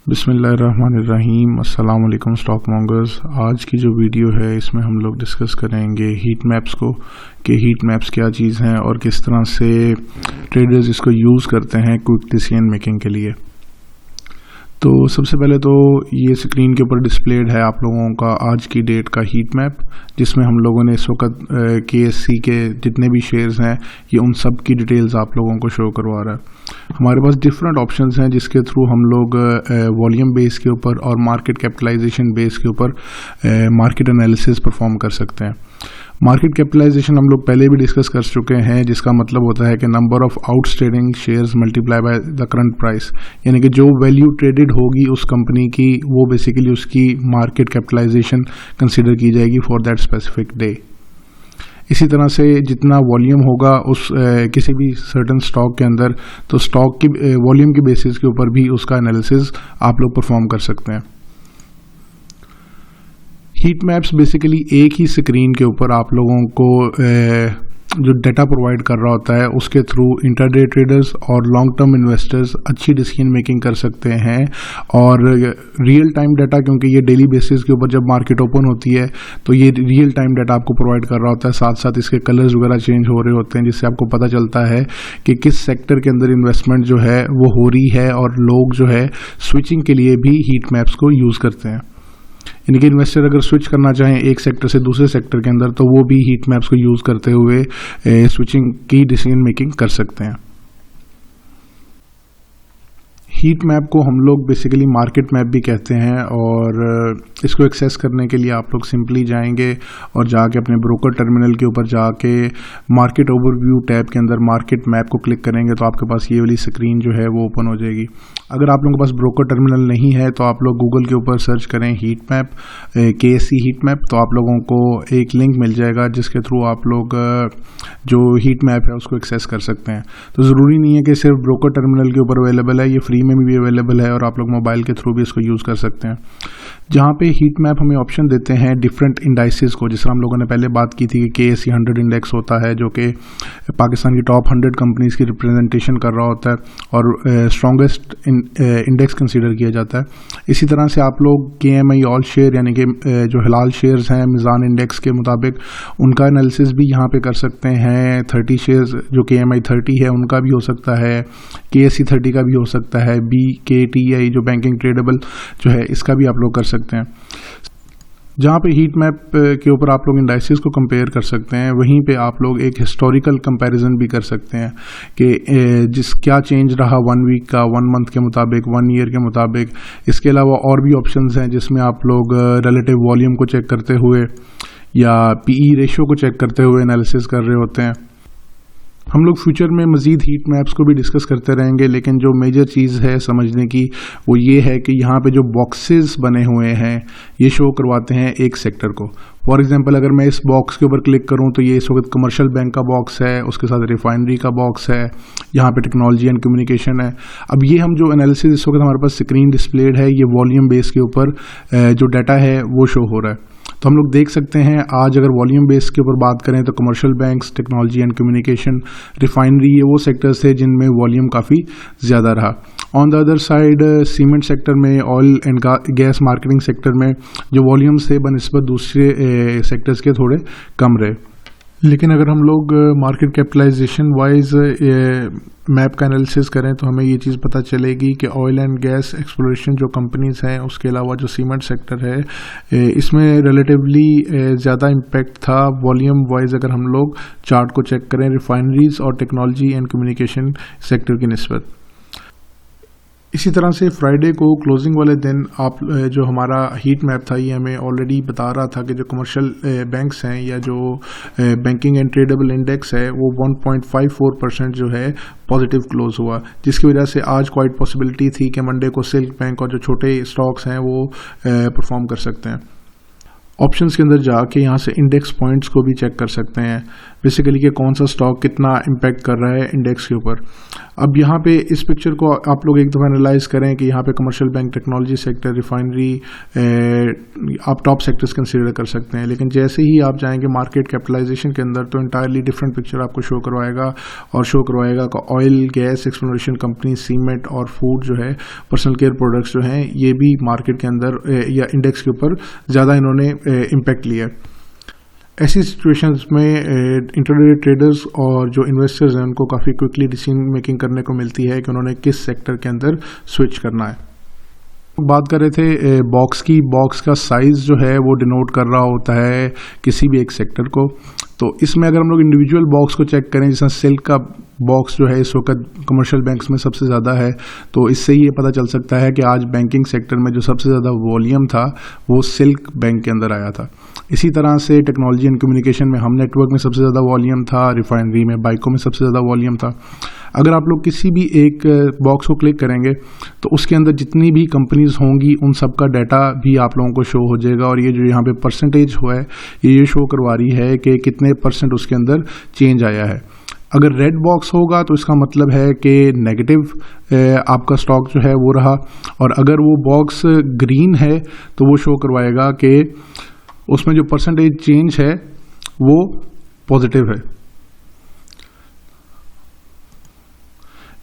बिस्मिल्लाहिर्रहमानिर्रहीम। अस्सलाम वालेकुम स्टॉक मॉन्गर्स। आज की जो वीडियो है इसमें हम लोग डिस्कस करेंगे हीट मैप्स को कि हीट मैप्स क्या चीज़ हैं और किस तरह से ट्रेडर्स इसको यूज़ करते हैं क्विक डिसीजन मेकिंग के लिए। तो सबसे पहले तो ये स्क्रीन के ऊपर डिस्प्लेड है आप लोगों का आज की डेट का हीट मैप, जिसमें हम लोगों ने इस वक्त KSE के जितने भी शेयर्स हैं ये उन सब की डिटेल्स आप लोगों को शो करवा रहा है। हमारे पास डिफरेंट ऑप्शंस हैं जिसके थ्रू हम लोग वॉल्यूम बेस के ऊपर और मार्केट कैपिटलाइजेशन बेस के ऊपर मार्केट एनालिसिस परफॉर्म कर सकते हैं। मार्केट कैपिटलाइजेशन हम लोग पहले भी डिस्कस कर चुके हैं, जिसका मतलब होता है कि number of outstanding shares multiply by the current price, यानी कि जो वैल्यू ट्रेडेड होगी उस कंपनी की वो बेसिकली उसकी मार्केट कैपिटलाइजेशन कंसीडर की जाएगी फॉर दैट स्पेसिफिक डे। इसी तरह से जितना वॉल्यूम होगा उस किसी भी सर्टन स्टॉक के अंदर, तो स्टॉक की वॉल्यूम की बेसिस के ऊपर भी उसका एनालिसिस आप लोग परफॉर्म कर सकते हैं। हीट मैप्स बेसिकली एक ही स्क्रीन के ऊपर आप लोगों को जो डाटा प्रोवाइड कर रहा होता है उसके थ्रू इंटरडे ट्रेडर्स और लॉन्ग टर्म इन्वेस्टर्स अच्छी डिसीजन मेकिंग कर सकते हैं। और रियल टाइम डाटा, क्योंकि ये डेली बेसिस के ऊपर जब मार्केट ओपन होती है तो ये रियल टाइम डाटा आपको प्रोवाइड कर रहा होता है, साथ साथ इसके कलर्स वगैरह चेंज हो रहे होते हैं, जिससे आपको पता चलता है कि किस सेक्टर के अंदर इन्वेस्टमेंट जो है वो हो रही है। और लोग जो है स्विचिंग के लिए भी हीट मैप्स को यूज़ करते हैं। यानी कि इन्वेस्टर अगर स्विच करना चाहें एक सेक्टर से दूसरे सेक्टर के अंदर तो वो भी हीट मैप्स को यूज़ करते हुए स्विचिंग की डिसीजन मेकिंग कर सकते हैं। हीट मैप को हम लोग बेसिकली मार्केट मैप भी कहते हैं और इसको एक्सेस करने के लिए आप लोग सिंपली जाएंगे और जाके अपने ब्रोकर टर्मिनल के ऊपर जाके मार्केट ओवरव्यू टैब के अंदर मार्केट मैप को क्लिक करेंगे तो आपके पास ये वाली स्क्रीन जो है वो ओपन हो जाएगी। अगर आप लोगों के पास ब्रोकर टर्मिनल नहीं है तो आप लोग गूगल के ऊपर सर्च करें heat map, KSE heat map, तो आप लोगों को एक लिंक मिल जाएगा जिसके थ्रू आप लोग जो हीट मैप है उसको एक्सेस कर सकते हैं। तो ज़रूरी नहीं है कि सिर्फ ब्रोकर टर्मिनल के ऊपर अवेलेबल है, ये फ्री में भी अवेलेबल है और आप लोग मोबाइल के थ्रू भी इसको यूज़ कर सकते हैं। जहाँ पे हीट मैप हमें ऑप्शन देते हैं डिफरेंट इंडाइसेस को, जिस तरह हम लोगों ने पहले बात की थी कि KSE 100 इंडेक्स होता है जो कि पाकिस्तान की टॉप 100 कंपनीज की रिप्रेजेंटेशन कर रहा होता है और स्ट्रॉन्गेस्ट इंडेक्स कंसीडर किया जाता है। इसी तरह से आप लोग KMI ऑल शेयर यानी कि जो हिलाल शेयर्स हैं मिज़ान इंडेक्स के मुताबिक उनका एनालिसिस भी यहाँ पे कर सकते हैं। 30 शेयर्स जो KMI 30 है उनका भी हो सकता है, KSE 30 का भी हो सकता है, BKTI जो बैंकिंग ट्रेडेबल जो है इसका भी आप लोग कर सकते हैं। जहाँ पे हीट मैप के ऊपर आप लोग इंडाइसेस को कंपेयर कर सकते हैं, वहीं पे आप लोग एक हिस्टोरिकल कंपैरिजन भी कर सकते हैं कि जिस क्या चेंज रहा 1 वीक का, 1 मंथ के मुताबिक, 1 ईयर के मुताबिक। इसके अलावा और भी ऑप्शंस हैं जिसमें आप लोग रिलेटिव वॉल्यूम को चेक करते हुए या PE रेशियो को चेक करते हुए एनालिसिस कर रहे होते हैं। हम लोग फ्यूचर में मज़ीद हीट मैप्स को भी डिस्कस करते रहेंगे, लेकिन जो मेजर चीज़ है समझने की वो ये है कि यहाँ पे जो बॉक्सेस बने हुए हैं ये शो करवाते हैं एक सेक्टर को। फॉर एग्जांपल अगर मैं इस बॉक्स के ऊपर क्लिक करूँ तो ये इस वक्त कमर्शियल बैंक का बॉक्स है, उसके साथ रिफाइनरी का बॉक्स है, यहाँ पे टेक्नोलॉजी एंड कम्युनिकेशन है। अब ये हम जो एनालिसिस इस वक्त हमारे पास स्क्रीन डिस्प्लेड है ये वॉल्यूम बेस के ऊपर जो डाटा है वो शो हो रहा है। तो हम लोग देख सकते हैं आज अगर वॉल्यूम बेस के ऊपर बात करें तो commercial banks, technology and communication, refinery ये वो सेक्टर्स थे जिनमें वॉल्यूम काफ़ी ज़्यादा रहा। On the other side cement sector में, oil and gas marketing sector में जो वॉल्यूम्स थे बनिस्बत दूसरे सेक्टर्स के थोड़े कम रहे। लेकिन अगर हम लोग मार्केट कैपिटलाइजेशन वाइज मैप का एनालिसिस करें तो हमें ये चीज़ पता चलेगी कि ऑयल एंड गैस एक्सप्लोरेशन जो कंपनीज़ हैं उसके अलावा जो सीमेंट सेक्टर है इसमें रिलेटिवली ज़्यादा इम्पैक्ट था वॉल्यूम वाइज अगर हम लोग चार्ट को चेक करें रिफाइनरीज और टेक्नोलॉजी एंड कम्युनिकेशन सेक्टर की निस्बत। इसी तरह से फ्राइडे को क्लोजिंग वाले दिन आप जो हमारा हीट मैप था ये हमें ऑलरेडी बता रहा था कि जो कमर्शियल बैंक्स हैं या जो बैंकिंग एंड ट्रेडेबल इंडेक्स है वो 1.54% जो है पॉजिटिव क्लोज हुआ, जिसकी वजह से आज क्वाइट पॉसिबिलिटी थी कि मंडे को सिल्क बैंक और जो छोटे स्टॉक्स हैं वो परफॉर्म कर सकते हैं। ऑप्शंस के अंदर जाके यहाँ से इंडेक्स पॉइंट्स को भी चेक कर सकते हैं बेसिकली कि कौन सा स्टॉक कितना इम्पैक्ट कर रहा है इंडेक्स के ऊपर। अब यहाँ पे इस पिक्चर को आप लोग एक दफ़ा एनालाइज करें कि यहाँ पे commercial bank, technology sector, refinery आप टॉप सेक्टर्स कंसीडर कर सकते हैं। लेकिन जैसे ही आप जाएंगे मार्केट कैपिटलाइजेशन के अंदर तो इंटायरली डिफरेंट पिक्चर आपको शो करवाएगा कि oil, gas, exploration company, cement और फूड जो है, पर्सनल केयर प्रोडक्ट्स जो हैं, ये भी मार्केट के अंदर या इंडेक्स के ऊपर ज़्यादा इन्होंने इम्पैक्ट लिया है। ऐसी सिचुएशंस में इंटरडे ट्रेडर्स और जो इन्वेस्टर्स हैं उनको काफ़ी क्विकली डिसीजन मेकिंग करने को मिलती है कि उन्होंने किस सेक्टर के अंदर स्विच करना है। बात कर रहे थे बॉक्स की। बॉक्स का साइज़ जो है वो डिनोट कर रहा होता है किसी भी एक सेक्टर को। तो इसमें अगर हम लोग इंडिविजुअल बॉक्स को चेक करें, जैसा सिल्क का बॉक्स जो है इस वक्त कमर्शियल बैंक्स में सबसे ज़्यादा है, तो इससे ये पता चल सकता है कि आज बैंकिंग सेक्टर में जो सबसे ज़्यादा वॉल्यूम था वो सिल्क बैंक के अंदर आया था। इसी तरह से टेक्नोलॉजी एंड कम्युनिकेशन में हम नेटवर्क में सबसे ज़्यादा वॉल्यूम था, रिफाइनरी में, बाइकों में सबसे ज़्यादा वॉल्यूम था। अगर आप लोग किसी भी एक बॉक्स को क्लिक करेंगे तो उसके अंदर जितनी भी कंपनीज होंगी उन सब का डाटा भी आप लोगों को शो हो जाएगा। और ये जो यहाँ पे परसेंटेज हुआ है ये शो करवा रही है कि कितने % उसके अंदर चेंज आया है। अगर रेड बॉक्स होगा तो इसका मतलब है कि नेगेटिव आपका स्टॉक जो है वो रहा, और अगर वो बॉक्स ग्रीन है तो वो शो करवाएगा कि उसमें जो % चेंज है वो पॉजिटिव है।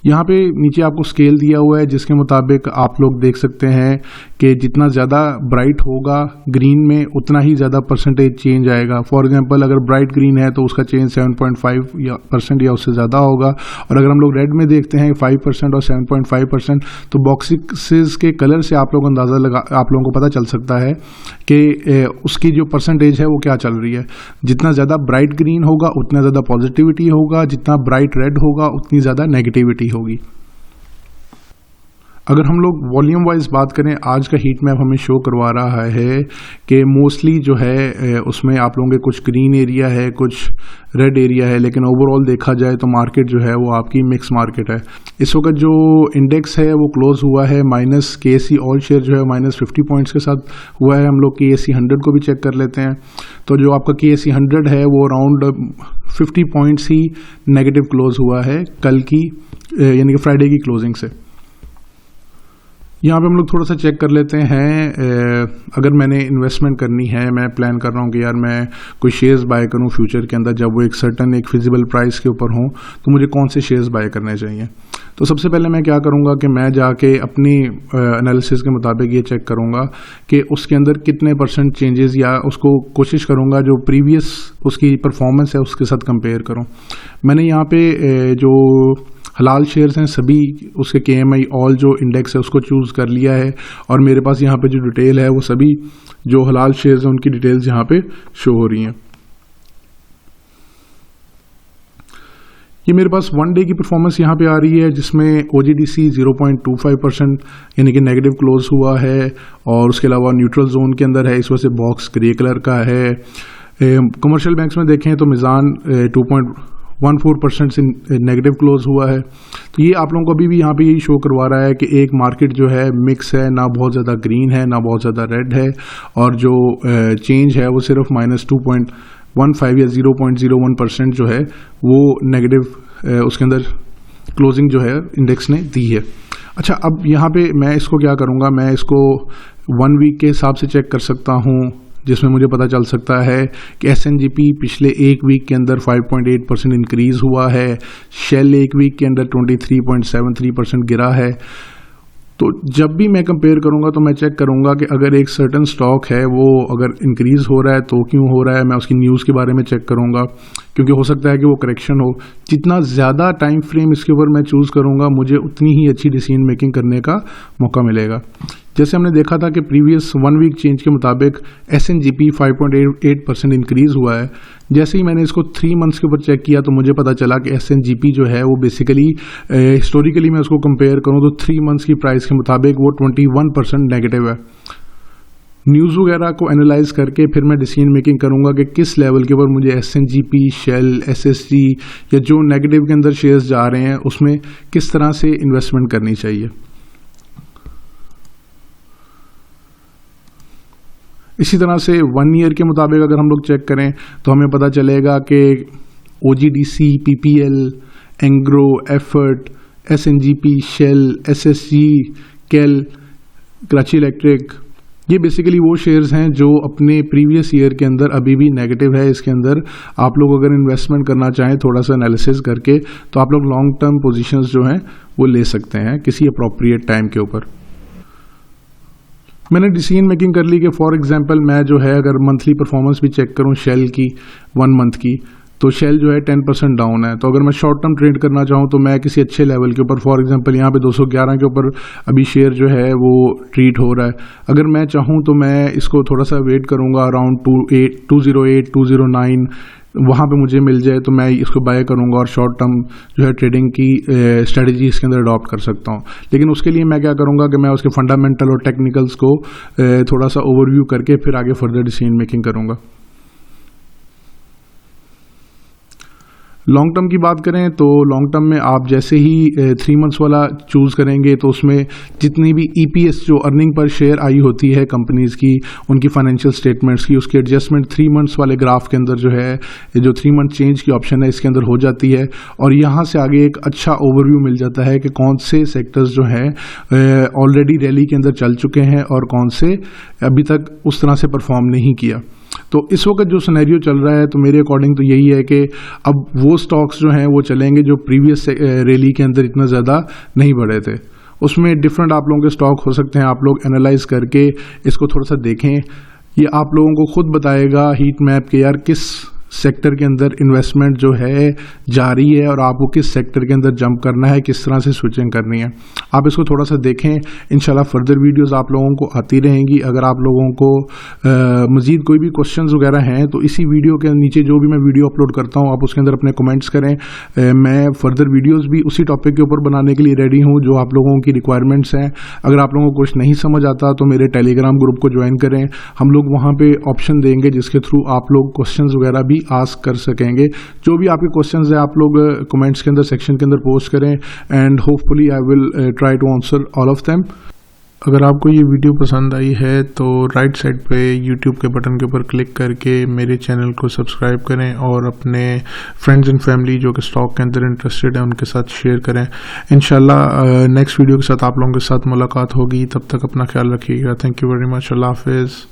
यहाँ पे नीचे आपको स्केल दिया हुआ है जिसके मुताबिक आप लोग देख सकते हैं कि जितना ज़्यादा ब्राइट होगा ग्रीन में उतना ही ज़्यादा % चेंज आएगा। फॉर एग्जांपल अगर ब्राइट ग्रीन है तो उसका चेंज 7.5% या उससे ज़्यादा होगा, और अगर हम लोग रेड में देखते हैं 5% और 7.5%, तो बॉक्सेस के कलर से आप लोग अंदाज़ा आप लोगों को पता चल सकता है कि उसकी जो % है वो क्या चल रही है। जितना ज़्यादा ब्राइट ग्रीन होगा उतना ज़्यादा पॉजिटिविटी होगा, जितना ब्राइट रेड होगा उतनी ज़्यादा नेगेटिविटी होगी। अगर हम लोग वॉल्यूम वाइज बात करें, आज का हीट मैप हमें शो करवा रहा है कि मोस्टली जो है उसमें आप लोगों के कुछ ग्रीन एरिया है, कुछ रेड एरिया है, लेकिन ओवरऑल देखा जाए तो मार्केट जो है वो आपकी मिक्स मार्केट है। इस वक्त जो इंडेक्स है वो क्लोज हुआ है माइनस KSE ऑल शेयर जो है -50 पॉइंट्स के साथ हुआ है। हम लोग KSE 100 को भी चेक कर लेते हैं, तो जो आपका KSE 100 है वो अराउंड 50 पॉइंट्स ही नेगेटिव क्लोज हुआ है कल की यानी कि फ्राइडे की क्लोजिंग से। यहाँ पे हम लोग थोड़ा सा चेक कर लेते हैं, अगर मैंने इन्वेस्टमेंट करनी है, मैं प्लान कर रहा हूँ कि यार मैं कोई शेयर्स बाय करूँ फ्यूचर के अंदर, जब वो एक फिजिबल प्राइस के ऊपर हों तो मुझे कौन से शेयर्स बाय करने चाहिए। तो सबसे पहले मैं क्या करूँगा कि मैं जाके अपनी एनालिसिस के मुताबिक ये चेक करूँगा कि उसके अंदर कितने % चेंजेस, या उसको कोशिश करूँगा जो प्रीवियस उसकी परफॉर्मेंस है उसके साथ कंपेयर करूँ। मैंने यहाँ पे जो हलाल शेयर्स हैं सभी उसके KMI ऑल जो इंडेक्स है उसको चूज़ कर लिया है, और मेरे पास यहाँ पे जो डिटेल है वो सभी जो हलाल शेयर्स हैं उनकी डिटेल्स यहाँ पे शो हो रही हैं। ये मेरे पास 1 डे की परफॉर्मेंस यहाँ पे आ रही है जिसमें OGDC 0.25% यानी कि नेगेटिव क्लोज हुआ है, और उसके अलावा न्यूट्रल जोन के अंदर है, इस वजह से बॉक्स ग्रे कलर का है। कमर्शियल बैंक्स में देखें तो मिज़ान 2.14% से नेगेटिव क्लोज हुआ है। तो ये आप लोगों को अभी भी यहाँ पे यही शो करवा रहा है कि एक मार्केट जो है मिक्स है, ना बहुत ज़्यादा ग्रीन है ना बहुत ज़्यादा रेड है, और जो चेंज है वो सिर्फ -2.15 या 0.01% जो है वो नेगेटिव उसके अंदर क्लोजिंग जो है इंडेक्स ने दी है। अच्छा, अब यहाँ पे मैं इसको क्या करूँगा, मैं इसको 1 वीक के हिसाब से चेक कर सकता हूँ, जिसमें मुझे पता चल सकता है कि SNGP पिछले 1 वीक के अंदर 5.8% इंक्रीज़ हुआ है, शेल 1 वीक के अंदर 23.73% गिरा है। तो जब भी मैं कंपेयर करूंगा तो मैं चेक करूंगा कि अगर एक सर्टन स्टॉक है वो अगर इंक्रीज़ हो रहा है तो क्यों हो रहा है, मैं उसकी न्यूज़ के बारे में चेक करूंगा, क्योंकि हो सकता है कि वो करेक्शन हो। जितना ज़्यादा टाइम फ्रेम इसके ऊपर मैं चूज़ करूंगा मुझे उतनी ही अच्छी डिसीजन मेकिंग करने का मौका मिलेगा। जैसे हमने देखा था कि प्रीवियस 1 वीक चेंज के मुताबिक SNGP 5.8% इंक्रीज़ हुआ है। जैसे ही मैंने इसको 3 मंथ्स के ऊपर चेक किया तो मुझे पता चला कि SNGP जो है वो बेसिकली हिस्टोरिकली मैं उसको कंपेयर करूं तो 3 मंथ्स की प्राइस के मुताबिक वो 21% नेगेटिव है। न्यूज़ वगैरह को एनालाइज करके फिर मैं डिसीजन मेकिंग करूंगा कि किस लेवल के ऊपर मुझे SNGP, शेल, SSG या जो नेगेटिव के अंदर शेयर्स जा रहे हैं उसमें किस तरह से इन्वेस्टमेंट करनी चाहिए। इसी तरह से 1 ईयर के मुताबिक अगर हम लोग चेक करें तो हमें पता चलेगा कि OGDC, PPL, Engro, Efert, SNGP, Shell, SSG, केल, कराची इलेक्ट्रिक, ये बेसिकली वो शेयर्स हैं जो अपने प्रीवियस ईयर के अंदर अभी भी नेगेटिव है। इसके अंदर आप लोग अगर इन्वेस्टमेंट करना चाहें थोड़ा सा एनालिसिस करके तो आप लोग लॉन्ग टर्म पोजीशंस जो हैं वो ले सकते हैं किसी अप्रोप्रिएट टाइम के ऊपर। मैंने डिसीजन मेकिंग कर ली कि फॉर एग्जांपल मैं जो है अगर मंथली परफॉर्मेंस भी चेक करूं शेल की 1 मंथ की, तो शेल जो है 10% डाउन है। तो अगर मैं शॉर्ट टर्म ट्रेड करना चाहूँ तो मैं किसी अच्छे लेवल के ऊपर, फॉर एग्जांपल यहाँ पे 211 के ऊपर अभी शेयर जो है वो ट्रीट हो रहा है, अगर मैं चाहूँ तो मैं इसको थोड़ा सा वेट करूँगा अराउंड 208, 209 वहाँ पे मुझे मिल जाए तो मैं इसको बाय करूँगा और शॉर्ट टर्म जो है ट्रेडिंग की स्ट्रेटजी इसके अंदर अडॉप्ट कर सकता हूँ। लेकिन उसके लिए मैं क्या करूँगा कि मैं उसके फंडामेंटल और टेक्निकल्स को थोड़ा सा ओवरव्यू करके फिर आगे फर्दर डिसीजन मेकिंग करूँगा। लॉन्ग टर्म की बात करें तो लॉन्ग टर्म में आप जैसे ही 3 मंथ्स वाला चूज़ करेंगे तो उसमें जितनी भी EPS जो अर्निंग पर शेयर आई होती है कंपनीज़ की, उनकी फाइनेंशियल स्टेटमेंट्स की, उसकी एडजस्टमेंट 3 मंथ्स वाले ग्राफ के अंदर जो है जो 3 मंथ चेंज की ऑप्शन है इसके अंदर हो जाती है और यहाँ से आगे एक अच्छा ओवरव्यू मिल जाता है कि कौन से सेक्टर्स जो हैं ऑलरेडी रैली के अंदर चल चुके हैं और कौन से अभी तक उस तरह से परफॉर्म नहीं किया। तो इस वक्त जो सिनेरियो चल रहा है तो मेरे अकॉर्डिंग तो यही है कि अब वो स्टॉक्स जो हैं वो चलेंगे जो प्रीवियस रैली के अंदर इतना ज़्यादा नहीं बढ़े थे। उसमें डिफरेंट आप लोगों के स्टॉक हो सकते हैं, आप लोग एनालाइज करके इसको थोड़ा सा देखें। ये आप लोगों को खुद बताएगा हीट मैप के यार किस सेक्टर के अंदर इन्वेस्टमेंट जो है जा रही है और आपको किस सेक्टर के अंदर जंप करना है, किस तरह से स्विचिंग करनी है। आप इसको थोड़ा सा देखें, इंशाल्लाह फर्दर वीडियोस आप लोगों को आती रहेंगी। अगर आप लोगों को मज़ीद कोई भी क्वेश्चंस वगैरह हैं तो इसी वीडियो के नीचे जो भी मैं वीडियो अपलोड करता हूं आप उसके अंदर अपने कमेंट्स करें। मैं फर्दर वीडियोज़ भी उसी टॉपिक के ऊपर बनाने के लिए रेडी हूँ जो आप लोगों की रिक्वायरमेंट्स हैं। अगर आप लोगों को कुछ नहीं समझ आता तो मेरे टेलीग्राम ग्रुप को ज्वाइन करें, हम लोग वहाँ पर ऑप्शन देंगे जिसके थ्रू आप लोग क्वेश्चंस वगैरह भी आस्क कर सकेंगे। जो भी आपके क्वेश्चंस हैं आप लोग कमेंट्स के अंदर सेक्शन के अंदर पोस्ट करें and hopefully I will try to answer all of them. अगर आपको ये वीडियो पसंद आई है तो राइट साइड पे YouTube के बटन के ऊपर क्लिक करके मेरे चैनल को सब्सक्राइब करें और अपने फ्रेंड्स एंड फैमिली जो कि स्टॉक के अंदर इंटरेस्टेड है उनके साथ शेयर करें। इंशाल्लाह नेक्स्ट वीडियो के साथ आप लोगों के साथ मुलाकात होगी। तब तक अपना ख्याल रखिएगा। Thank you very much. अल्लाह हाफिज़।